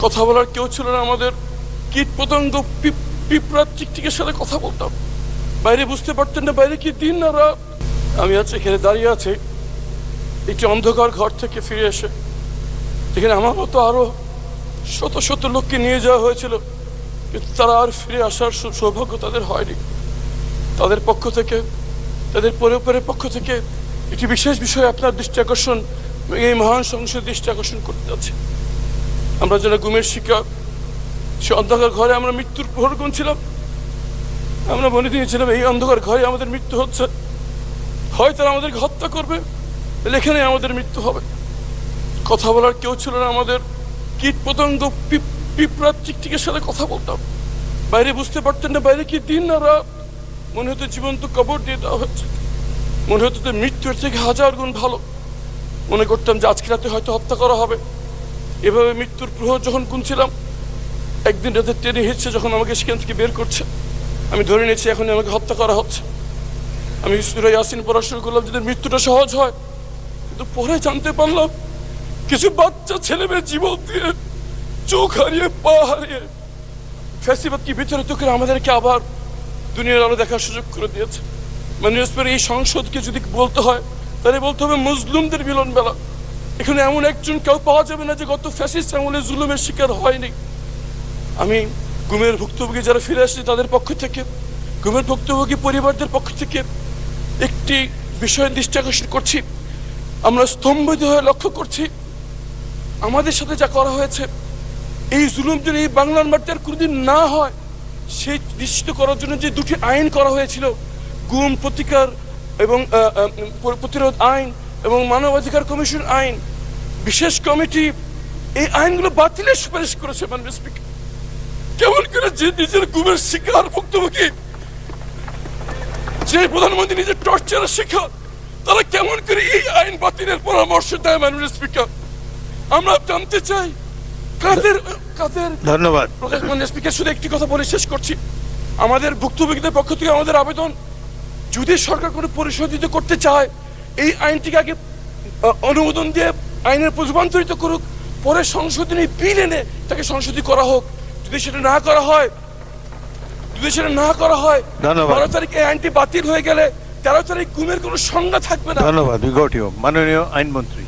কথা বলার কেউ ছিল না আমাদের। কীট পতঙ্গ পিঁপড়ার টিকটিকের সাথে কথা বলতাম। বাইরে বুঝতে পারতেন না বাইরে কি দিন না রাত। আমি আজ এখানে দাঁড়িয়ে আছি একটি অন্ধকার ঘর থেকে ফিরে এসে, যেখানে আমার মতো আরো শত শত লোককে নিয়ে যাওয়া হয়েছিল, কিন্তু তারা আর ফিরে আসার সৌভাগ্য তাদের হয়নি। তাদের পক্ষ থেকে, তাদের পরিবারের পক্ষ থেকে একটি বিশেষ বিষয়ে আপনার দৃষ্টি আকর্ষণ, এই মহান সংসদ দৃষ্টি আকর্ষণ করতে যাচ্ছে। আমরা যারা গুমের শিকার, সে অন্ধকার ঘরে আমরা মৃত্যুর প্রহর গুনছিলাম। আমরা মনে দিয়েছিলাম এই অন্ধকার ঘরে আমাদের মৃত্যু হচ্ছে, হয় তারা আমাদেরকে হত্যা করবে, এখানে আমাদের মৃত্যু হবে। কথা বলার কেউ ছিল না আমাদের। কীট পতঙ্গ পিঁপড়ার টিকটিকের সাথে কথা বলতাম। বাইরে বুঝতে পারতেন না বাইরে কি দিন না রাত। মনে হতো জীবন্ত কবর দিয়ে দেওয়া হচ্ছে। মনে হতো যে মৃত্যুর থেকে হাজার গুণ ভালো। মনে করতাম যে আজকে রাতে হয়তো হত্যা করা হবে। এভাবে মৃত্যুর প্রহর যখন গুনছিলাম, একদিন রাতে ট্রেনে হিসছে যখন আমাকে সেখান থেকে বের করছে, আমি ধরে নিয়েছি এখন আমাকে হত্যা করা হচ্ছে। আমি সূরা ইয়াসিন পড়া শুরু করলাম যদি মৃত্যুটা সহজ হয়, কিন্তু পরে জানতে পারলাম কিছু বাচ্চা ছেলে মেয়ে জীবন দিয়ে, চোখ হারিয়ে, পা হারিয়ে ফ্যাসিবাদ কি বিতাড়িত করে আমাদেরকে আবার দুনিয়ার আলো দেখার সুযোগ করে দিয়েছে। মানে এই সংসদকে যদি বলতে হয় তাহলে বলতে হবে মজলুমদের মিলন মেলা। এখানে এমন একজন কেউ পাওয়া যাবে না যে গত ফ্যাসিস্ট আমলে জুলুমের শিকার হয়নি। আমি গুমের ভুক্তভোগী যারা ফিরে আসছে তাদের পক্ষ থেকে, গুমের ভুক্তভোগী পরিবারদের পক্ষ থেকে একটি বিষয়ের দৃষ্টি আকর্ষণ করছি। আমরা স্তম্ভিত হয়ে লক্ষ্য করছি আমাদের সাথে যা করা হয়েছে, এই জুলুম যদি এই বাংলার মাটিতে আর কোনোদিন না হয়, সেই নিশ্চিত করার জন্য যে দুটি আইন করা হয়েছিল, গুম প্রতিকার এবং প্রতিরোধ আইন এবং মানবাধিকার কমিশন আইন, বিশেষ কমিটি এই আইনগুলো বাতিলের সুপারিশ করেছে। মাননীয় স্পিকার, কেমন করে যে নিজের গুমের শিকার ভুক্তভোগী, যে প্রধানমন্ত্রী নিজের টর্চারের শিকার, তারা কেমন করে এই আইন বাতিলের পরামর্শ দেয়? মাননীয় স্পিকার, আমরা জানতে চাই কাদের কাদের। ধন্যবাদ মাননীয় স্পিকার, শুধু একটি কথা বলে শেষ করছি। আমাদের ভুক্তভোগীদের পক্ষ থেকে আমাদের আবেদন, যদি সরকার কোনো পরিশোধিত করতে চায়, এই আইনটিকে আগে অনুমোদন দিয়ে আইনের রূপান্তরিত করুক, পরে সংশোধনী বিল এনে তাকে সংশোধনী করা হোক। যদি সেটা না করা হয়, 12 তারিখ এই আইনটি বাতিল হয়ে গেলে 13 তারিখ গুমের কোনো সংজ্ঞা থাকবে না। ধন্যবাদ। মাননীয় আইনমন্ত্রী।